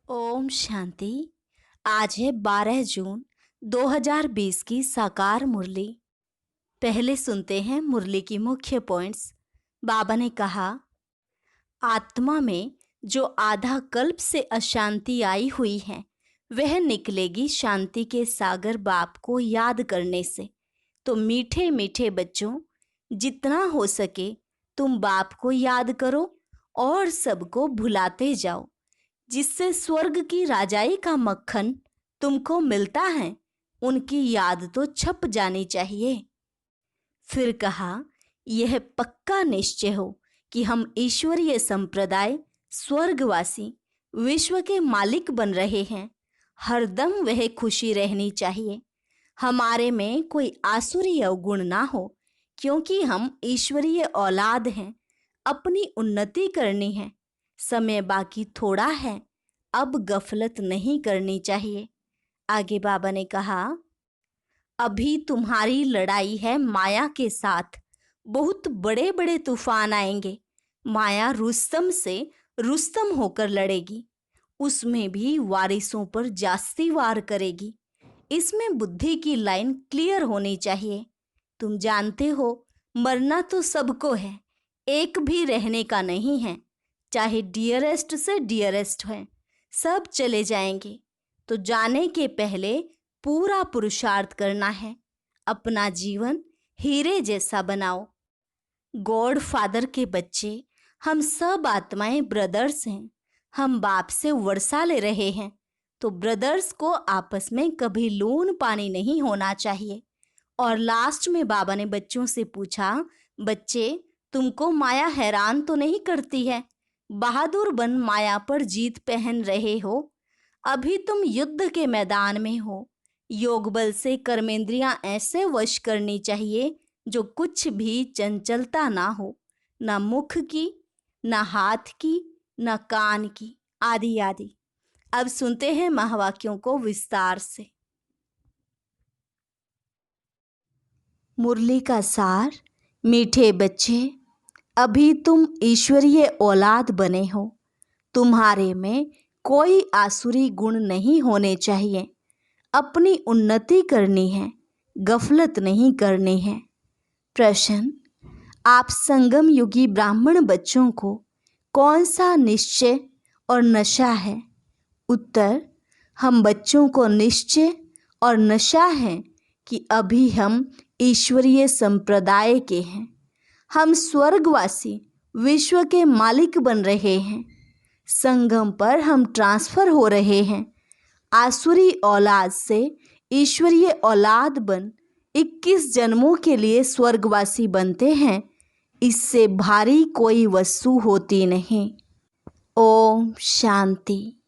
ओम शांति। आज है 12 जून 2020 की साकार मुरली। पहले सुनते हैं मुरली की मुख्य पॉइंट्स। बाबा ने कहा, आत्मा में जो आधा कल्प से अशांति आई हुई है वह निकलेगी शांति के सागर बाप को याद करने से। तो मीठे मीठे बच्चों, जितना हो सके तुम बाप को याद करो और सबको भुलाते जाओ, जिससे स्वर्ग की राजाई का मक्खन तुमको मिलता है। उनकी याद तो छप जानी चाहिए। फिर कहा, यह पक्का निश्चय हो कि हम ईश्वरीय संप्रदाय स्वर्गवासी विश्व के मालिक बन रहे हैं। हरदम वह खुशी रहनी चाहिए। हमारे में कोई आसुरी अवगुण ना हो, क्योंकि हम ईश्वरीय औलाद हैं। अपनी उन्नति करनी है। समय बाकी थोड़ा है, अब गफलत नहीं करनी चाहिए। आगे बाबा ने कहा, अभी तुम्हारी लड़ाई है माया के साथ। बहुत बड़े बड़े तूफान आएंगे। माया रुस्तम से रुस्तम होकर लड़ेगी। उसमें भी वारिसों पर जास्ती वार करेगी। इसमें बुद्धि की लाइन क्लियर होनी चाहिए। तुम जानते हो, मरना तो सबको है, एक भी रहने का नहीं है। चाहे डियरेस्ट से डियरेस्ट है, सब चले जाएंगे। तो जाने के पहले पूरा पुरुषार्थ करना है। अपना जीवन हीरे जैसा बनाओ। गॉड फादर के बच्चे, हम सब आत्माएं ब्रदर्स हैं। हम बाप से वर्षा ले रहे हैं, तो ब्रदर्स को आपस में कभी लून पानी नहीं होना चाहिए। और लास्ट में बाबा ने बच्चों से पूछा, बच्चे, तुमको माया हैरान तो नहीं करती है? बहादुर बन माया पर जीत पहन रहे हो। अभी तुम युद्ध के मैदान में हो। योग बल से कर्मेंद्रियां ऐसे वश करनी चाहिए जो कुछ भी चंचलता ना हो, ना मुख की, ना हाथ की, ना कान की, आदि आदि। अब सुनते हैं महावाक्यों को विस्तार से। मुरली का सार। मीठे बच्चे, अभी तुम ईश्वरीय औलाद बने हो। तुम्हारे में कोई आसुरी गुण नहीं होने चाहिए। अपनी उन्नति करनी है, गफलत नहीं करनी है। प्रश्न, आप संगम युगी ब्राह्मण बच्चों को कौन सा निश्चय और नशा है? उत्तर, हम बच्चों को निश्चय और नशा है कि अभी हम ईश्वरीय संप्रदाय के हैं। हम स्वर्गवासी विश्व के मालिक बन रहे हैं। संगम पर हम ट्रांसफर हो रहे हैं। आसुरी औलाद से ईश्वरीय औलाद बन 21 जन्मों के लिए स्वर्गवासी बनते हैं। इससे भारी कोई वस्तु होती नहीं। ओम शांति।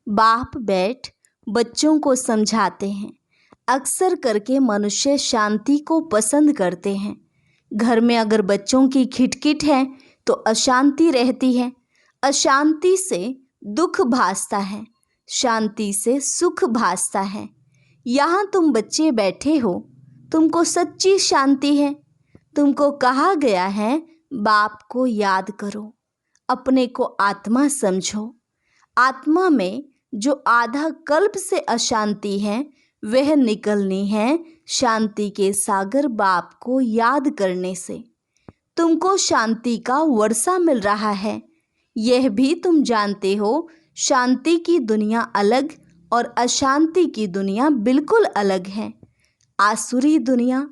बाप बैठ बच्चों को समझाते हैं। अक्सर करके मनुष्य शांति को पसंद करते हैं। घर में अगर बच्चों की खिटखिट है तो अशांति रहती है। अशांति से दुख भासता है, शांति से सुख भासता है। यहाँ तुम बच्चे बैठे हो, तुमको सच्ची शांति है। तुमको कहा गया है बाप को याद करो, अपने को आत्मा समझो। आत्मा में जो आधा कल्प से अशांति है वह निकलनी है शांति के सागर बाप को याद करने से। तुमको शांति का वर्षा मिल रहा है। यह भी तुम जानते हो, शांति की दुनिया अलग और अशांति की दुनिया बिल्कुल अलग है। आसुरी दुनिया,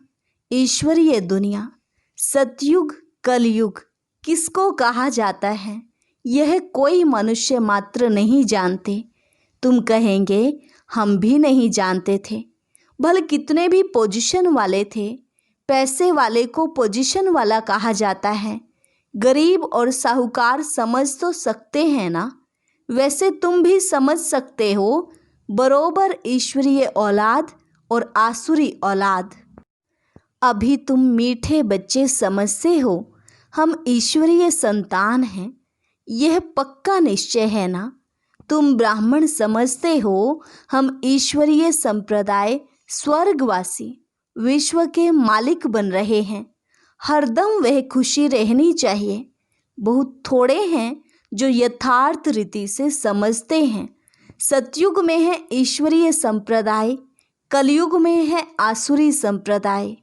ईश्वरीय दुनिया, सतयुग, कलयुग किसको कहा जाता है यह कोई मनुष्य मात्र नहीं जानते। तुम कहेंगे हम भी नहीं जानते थे। भले कितने भी पोजीशन वाले थे। पैसे वाले को पोजीशन वाला कहा जाता है। गरीब और साहूकार समझ तो सकते हैं ना? वैसे तुम भी समझ सकते हो, बरोबर ईश्वरीय औलाद और आसुरी औलाद। अभी तुम मीठे बच्चे समझते हो, हम ईश्वरीय संतान हैं। यह पक्का निश्चय है ना? तुम ब्राह्मण समझते हो, हम ईश्वरीय संप्रदाय स्वर्गवासी विश्व के मालिक बन रहे हैं। हरदम वह खुशी रहनी चाहिए। बहुत थोड़े हैं जो यथार्थ रीति से समझते हैं। सतयुग में है ईश्वरीय संप्रदाय, कलयुग में है आसुरी संप्रदाय।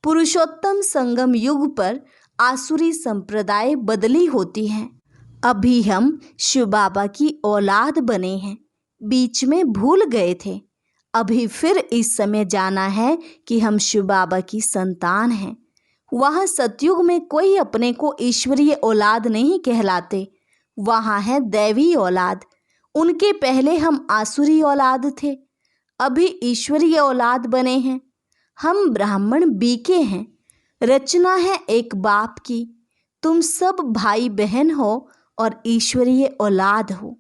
पुरुषोत्तम संगम युग पर आसुरी संप्रदाय बदली होती हैं। अभी हम शिव बाबा की औलाद बने हैं, बीच में भूल गए थे। अभी फिर इस समय जाना है कि हम शिव बाबा की संतान हैं। वहाँ सतयुग में कोई अपने को ईश्वरीय औलाद नहीं कहलाते, वहाँ है दैवी औलाद। उनके पहले हम आसुरी औलाद थे, अभी ईश्वरीय औलाद बने हैं। हम ब्राह्मण बीके हैं, रचना है एक बाप की। तुम सब भाई बहन हो और ईश्वरीय औलाद हो।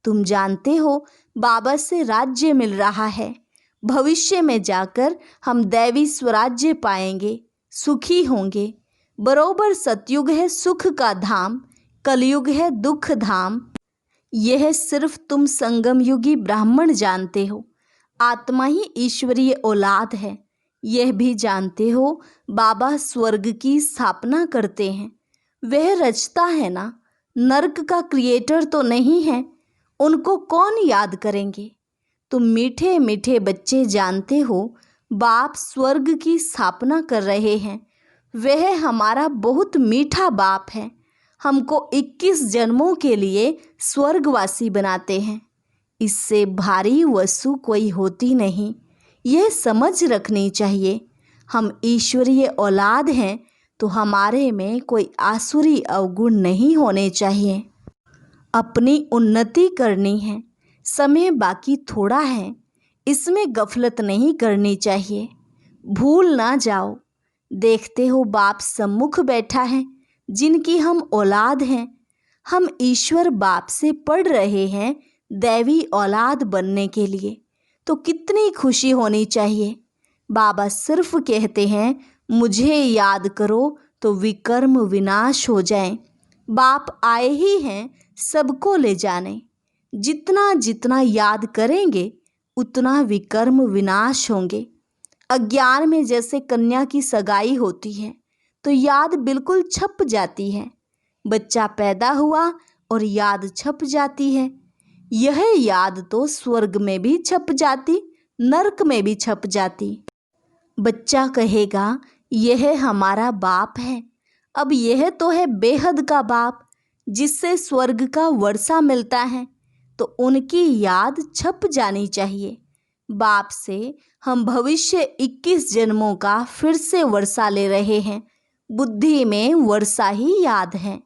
तुम जानते हो बाबा से राज्य मिल रहा है। भविष्य में जाकर हम दैवी स्वराज्य पाएंगे, सुखी होंगे। बरोबर सतयुग है सुख का धाम, कलयुग है दुख धाम। यह सिर्फ तुम संगम युगी ब्राह्मण जानते हो। आत्मा ही ईश्वरीय औलाद है। यह भी जानते हो बाबा स्वर्ग की स्थापना करते हैं। वह रचता है ना, नरक का क्रिएटर तो नहीं है। उनको कौन याद करेंगे। तुम मीठे मीठे बच्चे जानते हो बाप स्वर्ग की स्थापना कर रहे हैं। वह हमारा बहुत मीठा बाप है। हमको 21 जन्मों के लिए स्वर्गवासी बनाते हैं। इससे भारी वस्तु कोई होती नहीं, यह समझ रखनी चाहिए। हम ईश्वरीय औलाद हैं तो हमारे में कोई आसुरी अवगुण नहीं होने चाहिए। अपनी उन्नति करनी है, समय बाकी थोड़ा है, इसमें गफलत नहीं करनी चाहिए। भूल ना जाओ। देखते हो बाप सम्मुख बैठा है, जिनकी हम औलाद हैं। हम ईश्वर बाप से पढ़ रहे हैं दैवी औलाद बनने के लिए, तो कितनी खुशी होनी चाहिए। बाबा सिर्फ कहते हैं मुझे याद करो तो विकर्म विनाश हो जाए। बाप आए ही हैं सबको ले जाने। जितना जितना याद करेंगे उतना विकर्म विनाश होंगे। अज्ञान में जैसे कन्या की सगाई होती है तो याद बिल्कुल छप जाती है। बच्चा पैदा हुआ और याद छप जाती है। यह याद तो स्वर्ग में भी छप जाती, नरक में भी छप जाती। बच्चा कहेगा यह हमारा बाप है। अब यह तो है बेहद का बाप, जिससे स्वर्ग का वर्षा मिलता है, तो उनकी याद छप जानी चाहिए। बाप से हम भविष्य 21 जन्मों का फिर से वर्षा ले रहे हैं। बुद्धि में वर्षा ही याद है।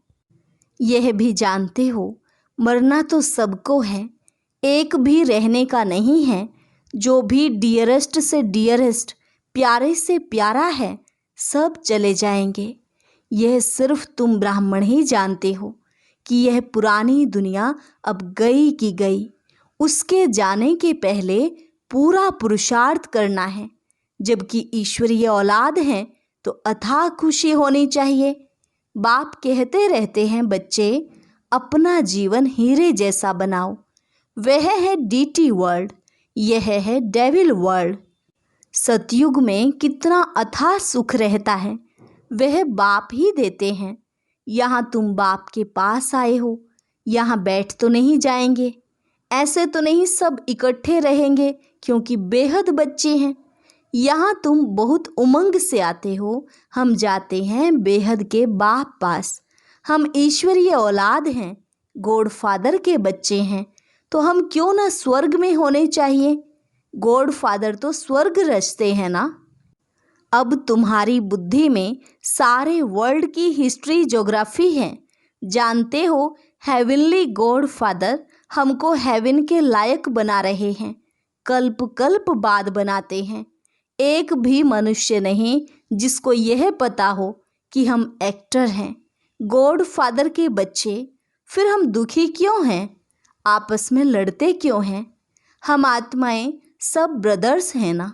यह भी जानते हो मरना तो सबको है, एक भी रहने का नहीं है। जो भी डियरेस्ट से डियरेस्ट, प्यारे से प्यारा है, सब चले जाएंगे। यह सिर्फ तुम ब्राह्मण ही जानते हो कि यह पुरानी दुनिया अब गई की गई। उसके जाने के पहले पूरा पुरुषार्थ करना है। जबकि ईश्वरीय औलाद हैं तो अथाह खुशी होनी चाहिए। बाप कहते रहते हैं बच्चे अपना जीवन हीरे जैसा बनाओ। वह है डीटी वर्ल्ड, यह है डेविल वर्ल्ड। सतयुग में कितना अथाह सुख रहता है, वह बाप ही देते हैं। यहाँ तुम बाप के पास आए हो, यहाँ बैठ तो नहीं जाएंगे। ऐसे तो नहीं सब इकट्ठे रहेंगे क्योंकि बेहद बच्चे हैं। यहाँ तुम बहुत उमंग से आते हो। हम जाते हैं बेहद के बाप पास। हम ईश्वरीय औलाद हैं, गॉड फादर के बच्चे हैं, तो हम क्यों ना स्वर्ग में होने चाहिए। गॉड फादर तो स्वर्ग रचते हैं ना। अब तुम्हारी बुद्धि में सारे वर्ल्ड की हिस्ट्री ज्योग्राफी है। जानते हो हेवनली गॉड फादर हमको हेवन के लायक बना रहे हैं, कल्प कल्प बाद बनाते हैं। एक भी मनुष्य नहीं जिसको यह पता हो कि हम एक्टर हैं, गॉड फादर के बच्चे। फिर हम दुखी क्यों हैं, आपस में लड़ते क्यों हैं। हम आत्माएं सब ब्रदर्स हैं ना।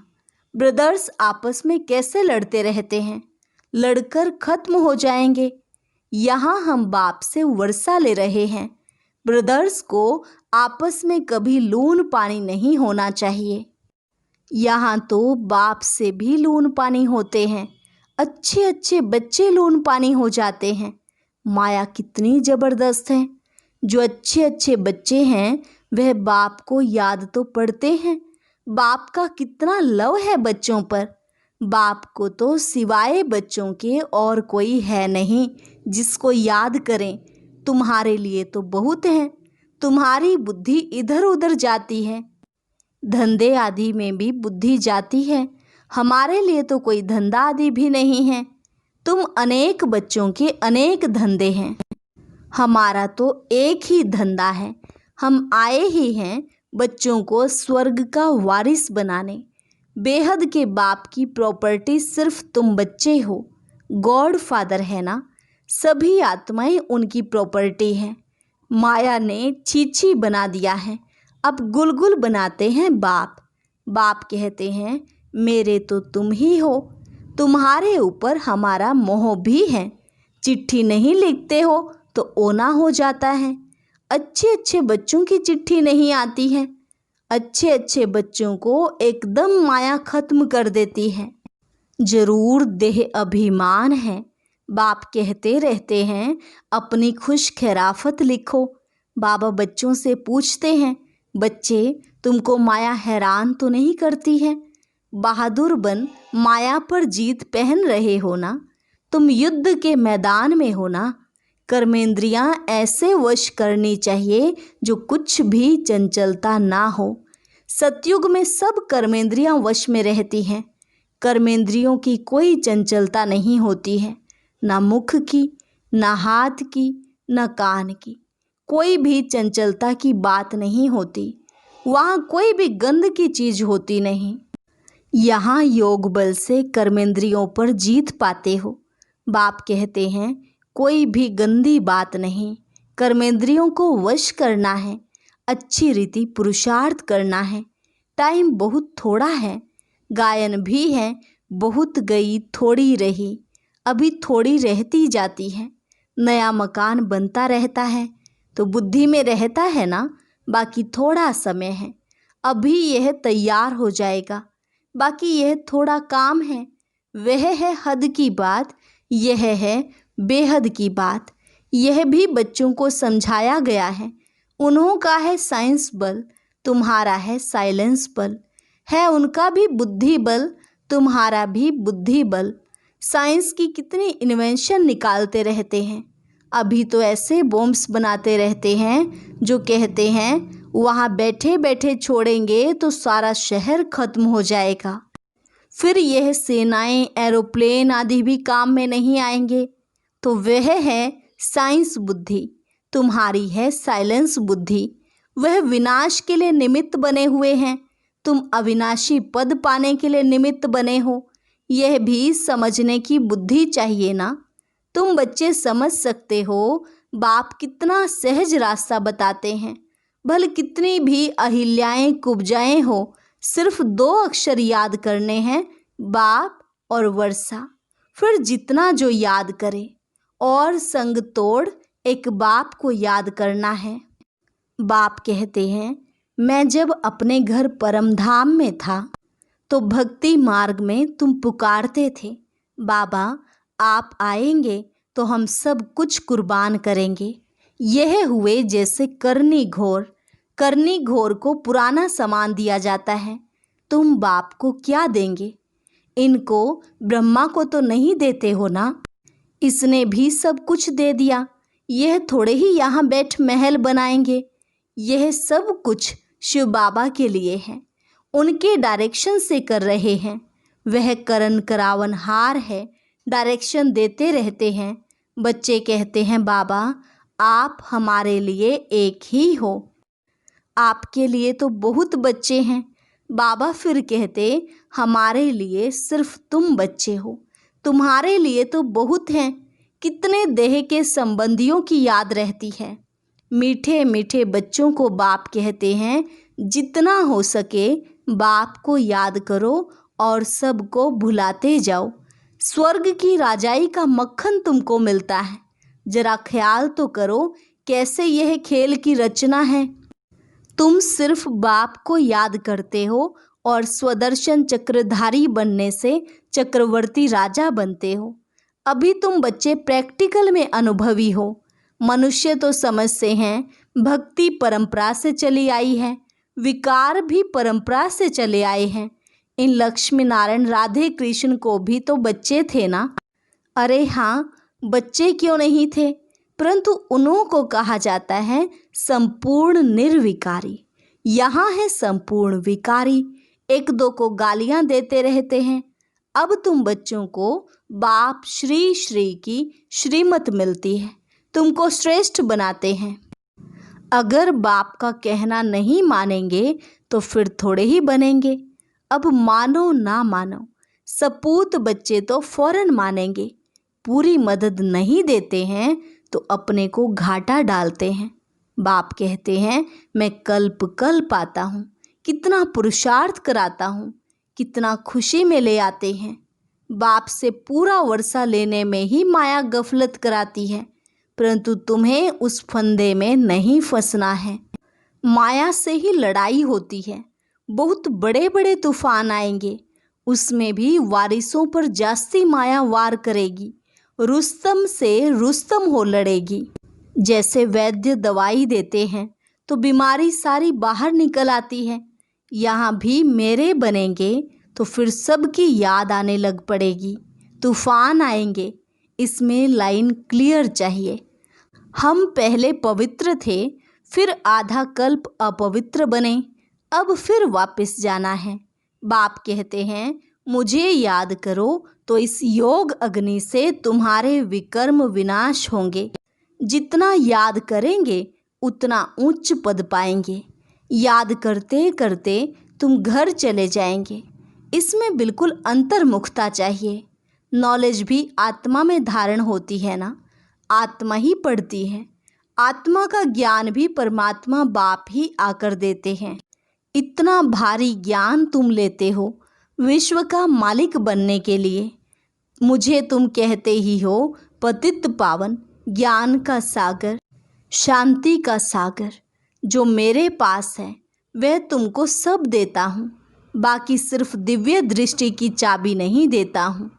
ब्रदर्स आपस में कैसे लड़ते रहते हैं, लड़कर खत्म हो जाएंगे। यहाँ हम बाप से वर्षा ले रहे हैं। ब्रदर्स को आपस में कभी लून पानी नहीं होना चाहिए। यहाँ तो बाप से भी लून पानी होते हैं। अच्छे अच्छे बच्चे लून पानी हो जाते हैं। माया कितनी ज़बरदस्त है। जो अच्छे अच्छे बच्चे हैं वह बाप को याद तो पड़ते हैं। बाप का कितना लव है बच्चों पर। बाप को तो सिवाय बच्चों के और कोई है नहीं जिसको याद करें। तुम्हारे लिए तो बहुत है। तुम्हारी बुद्धि इधर उधर जाती है। धंधे आदि में भी बुद्धि जाती है। हमारे लिए तो कोई धंधा आदि भी नहीं है। तुम अनेक बच्चों के अनेक धंधे हैं। हमारा तो एक ही धंधा है। हम आए ही हैं बच्चों को स्वर्ग का वारिस बनाने। बेहद के बाप की प्रॉपर्टी सिर्फ तुम बच्चे हो। गॉड फादर है ना, सभी आत्माएं उनकी प्रॉपर्टी हैं। माया ने छीछी बना दिया है, अब गुलगुल बनाते हैं बाप। बाप कहते हैं मेरे तो तुम ही हो, तुम्हारे ऊपर हमारा मोह भी है। चिट्ठी नहीं लिखते हो तो ओना हो जाता है। अच्छे अच्छे बच्चों की चिट्ठी नहीं आती है। अच्छे अच्छे बच्चों को एकदम माया खत्म कर देती है। जरूर देह अभिमान है। बाप कहते रहते हैं अपनी खुश खैराफत लिखो। बाबा बच्चों से पूछते हैं बच्चे तुमको माया हैरान तो नहीं करती है? बहादुर बन माया पर जीत पहन रहे हो ना। तुम युद्ध के मैदान में हो ना। कर्मेंद्रियां ऐसे वश करनी चाहिए जो कुछ भी चंचलता ना हो। सतयुग में सब कर्मेंद्रियां वश में रहती हैं। कर्मेंद्रियों की कोई चंचलता नहीं होती है, ना मुख की, ना हाथ की, ना कान की। कोई भी चंचलता की बात नहीं होती। वहाँ कोई भी गंध की चीज होती नहीं। यहाँ योग बल से कर्मेंद्रियों पर जीत पाते हो। बाप कहते हैं कोई भी गंदी बात नहीं। कर्मेंद्रियों को वश करना है, अच्छी रीति पुरुषार्थ करना है। टाइम बहुत थोड़ा है। गायन भी है बहुत गई थोड़ी रही, अभी थोड़ी रहती जाती है। नया मकान बनता रहता है तो बुद्धि में रहता है ना, बाकी थोड़ा समय है। अभी यह तैयार हो जाएगा, बाकी यह थोड़ा काम है। वह है हद की बात, यह है बेहद की बात। यह भी बच्चों को समझाया गया है। उन्हों का है साइंस बल, तुम्हारा है साइलेंस बल। है उनका भी बुद्धि बल, तुम्हारा भी बुद्धि बल। साइंस की कितनी इन्वेंशन निकालते रहते हैं। अभी तो ऐसे बॉम्ब्स बनाते रहते हैं जो कहते हैं वहाँ बैठे बैठे छोड़ेंगे तो सारा शहर खत्म हो जाएगा। फिर यह सेनाएं, एरोप्लेन आदि भी काम में नहीं आएंगे। तो वह है साइंस बुद्धि, तुम्हारी है साइलेंस बुद्धि। वह विनाश के लिए निमित्त बने हुए हैं, तुम अविनाशी पद पाने के लिए निमित्त बने हो। यह भी समझने की बुद्धि चाहिए ना। तुम बच्चे समझ सकते हो बाप कितना सहज रास्ता बताते हैं। भले कितनी भी अहिल्याएं कुब्जाएं हो, सिर्फ 2 अक्षर याद करने हैं, बाप और वर्षा। फिर जितना जो याद करे और संग तोड़ एक बाप को याद करना है। बाप कहते हैं मैं जब अपने घर परमधाम में था तो भक्ति मार्ग में तुम पुकारते थे बाबा आप आएंगे तो हम सब कुछ कुर्बान करेंगे। यह हुए जैसे करनी घोर। करनी घोर को पुराना सामान दिया जाता है। तुम बाप को क्या देंगे? इनको ब्रह्मा को तो नहीं देते हो ना। इसने भी सब कुछ दे दिया। यह थोड़े ही यहाँ बैठ महल बनाएंगे। यह सब कुछ शिव बाबा के लिए है, उनके डायरेक्शन से कर रहे हैं। वह करन करावन हार है, डायरेक्शन देते रहते हैं। बच्चे कहते हैं बाबा आप हमारे लिए एक ही हो। आपके लिए तो बहुत बच्चे हैं। बाबा फिर कहते हमारे लिए सिर्फ तुम बच्चे हो, तुम्हारे लिए तो बहुत हैं। कितने देह के संबंधियों की याद रहती है। मीठे मीठे बच्चों को बाप कहते हैं जितना हो सके बाप को याद करो और सबको भुलाते जाओ। स्वर्ग की राजाई का मक्खन तुमको मिलता है। जरा ख्याल तो करो कैसे यह खेल की रचना है। तुम सिर्फ बाप को याद करते हो और स्वदर्शन चक्रधारी बनने से चक्रवर्ती राजा बनते हो। अभी तुम बच्चे प्रैक्टिकल में अनुभवी हो। मनुष्य तो समझते हैं भक्ति परंपरा से चली आई है, विकार भी परंपरा से चले आए हैं। इन लक्ष्मी नारायण राधे कृष्ण को भी तो बच्चे थे ना। अरे हाँ, बच्चे क्यों नहीं थे, परंतु उन्हों को कहा जाता है संपूर्ण निर्विकारी। यहाँ है संपूर्ण विकारी। एक दो को गालियां देते रहते हैं। अब तुम बच्चों को बाप श्री श्री की श्रीमत मिलती है, तुमको श्रेष्ठ बनाते हैं। अगर बाप का कहना नहीं मानेंगे तो फिर थोड़े ही बनेंगे। अब मानो ना मानो, सपूत बच्चे तो फौरन मानेंगे। पूरी मदद नहीं देते हैं तो अपने को घाटा डालते हैं। बाप कहते हैं मैं कल्प कल्प आता हूँ, कितना पुरुषार्थ कराता हूँ, कितना खुशी में ले आते हैं। बाप से पूरा वर्षा लेने में ही माया गफलत कराती है, परंतु तुम्हें उस फंदे में नहीं फंसना है। माया से ही लड़ाई होती है। बहुत बड़े बड़े तूफान आएंगे, उसमें भी वारिसों पर जास्ती माया वार करेगी। रुस्तम से रुस्तम हो लड़ेगी। जैसे वैद्य दवाई देते हैं तो बीमारी सारी बाहर निकल आती है, यहाँ भी मेरे बनेंगे तो फिर सबकी याद आने लग पड़ेगी। तूफान आएंगे, इसमें लाइन क्लियर चाहिए। हम पहले पवित्र थे, फिर आधा कल्प अपवित्र बने, अब फिर वापस जाना है। बाप कहते हैं मुझे याद करो तो इस योग अग्नि से तुम्हारे विकर्म विनाश होंगे। जितना याद करेंगे उतना उच्च पद पाएंगे। याद करते करते तुम घर चले जाएंगे। इसमें बिल्कुल अंतर्मुखता चाहिए। नॉलेज भी आत्मा में धारण होती है ना, आत्मा ही पढ़ती है। आत्मा का ज्ञान भी परमात्मा बाप ही आकर देते हैं। इतना भारी ज्ञान तुम लेते हो विश्व का मालिक बनने के लिए। मुझे तुम कहते ही हो पतित पावन, ज्ञान का सागर, शांति का सागर। जो मेरे पास है वह तुमको सब देता हूँ, बाकी सिर्फ दिव्य दृष्टि की चाबी नहीं देता हूँ।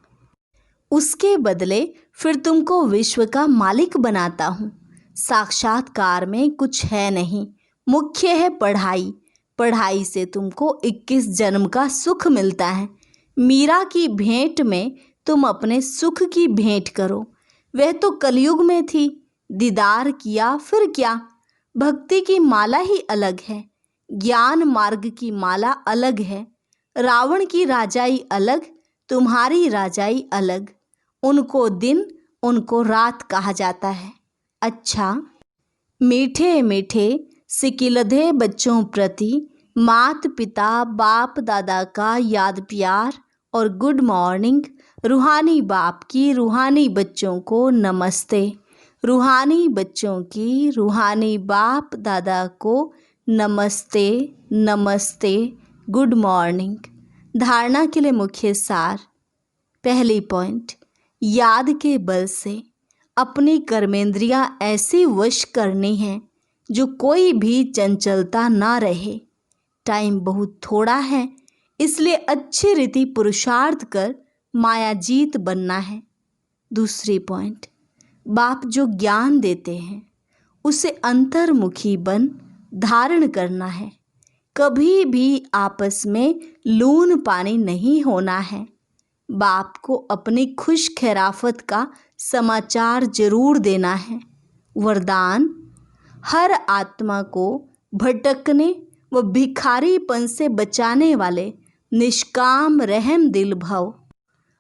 उसके बदले फिर तुमको विश्व का मालिक बनाता हूँ। साक्षात्कार में कुछ है नहीं, मुख्य है पढ़ाई। पढ़ाई से तुमको 21 जन्म का सुख मिलता है। मीरा की भेंट में तुम अपने सुख की भेंट करो। वह तो कलयुग में थी, दीदार किया फिर क्या। भक्ति की माला ही अलग है, ज्ञान मार्ग की माला अलग है। रावण की राजाई अलग, तुम्हारी राजाई अलग। उनको दिन, उनको रात कहा जाता है। अच्छा, मीठे मीठे सिकिलधे बच्चों प्रति मात पिता बाप दादा का याद प्यार और गुड मॉर्निंग। रूहानी बाप की रूहानी बच्चों को नमस्ते। रूहानी बच्चों की रूहानी बाप दादा को नमस्ते नमस्ते, गुड मॉर्निंग। धारणा के लिए मुख्य सार। पहली पॉइंट, याद के बल से अपनी कर्मेंद्रियां ऐसी वश करनी है जो कोई भी चंचलता ना रहे। टाइम बहुत थोड़ा है, इसलिए अच्छी रीति पुरुषार्थ कर माया जीत बनना है। दूसरी पॉइंट, बाप जो ज्ञान देते हैं उसे अंतर्मुखी बन धारण करना है। कभी भी आपस में लून पानी नहीं होना है। बाप को अपनी खुश खैराफत का समाचार जरूर देना है। वरदान, हर आत्मा को भटकने व भिखारीपन से बचाने वाले निष्काम रहम दिल भव।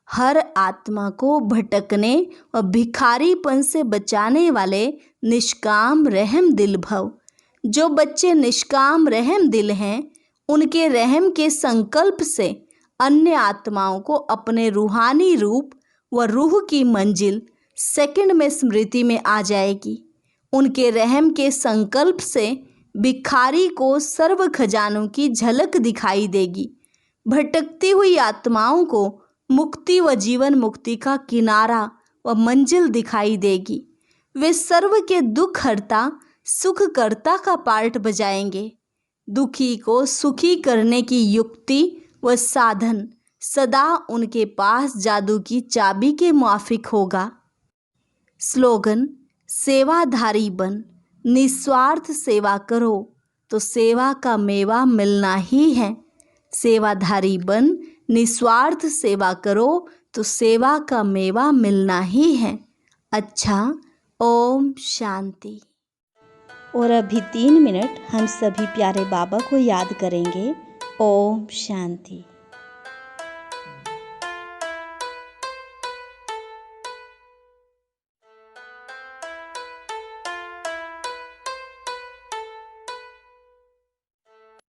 हर आत्मा को भटकने व भिखारीपन से बचाने वाले निष्काम रहम दिल भव। जो बच्चे निष्काम रहम दिल हैं, उनके रहम के संकल्प से अन्य आत्माओं को अपने रूहानी रूप व रूह की मंजिल सेकंड में स्मृति में आ जाएगी। उनके रहम के संकल्प से भिखारी को सर्व खजानों की झलक दिखाई देगी। भटकती हुई आत्माओं को मुक्ति व जीवन मुक्ति का किनारा व मंजिल दिखाई देगी। वे सर्व के दुख हरता सुख करता का पार्ट बजाएंगे। दुखी को सुखी करने की युक्ति व साधन सदा उनके पास जादू की चाबी के मुआफिक होगा। स्लोगन, सेवाधारी बन, निस्वार्थ सेवा करो तो सेवा का मेवा मिलना ही है। सेवाधारी बन निस्वार्थ सेवा करो तो सेवा का मेवा मिलना ही है। अच्छा, ओम शांति। और अभी 3 मिनट हम सभी प्यारे बाबा को याद करेंगे। ओम शांति।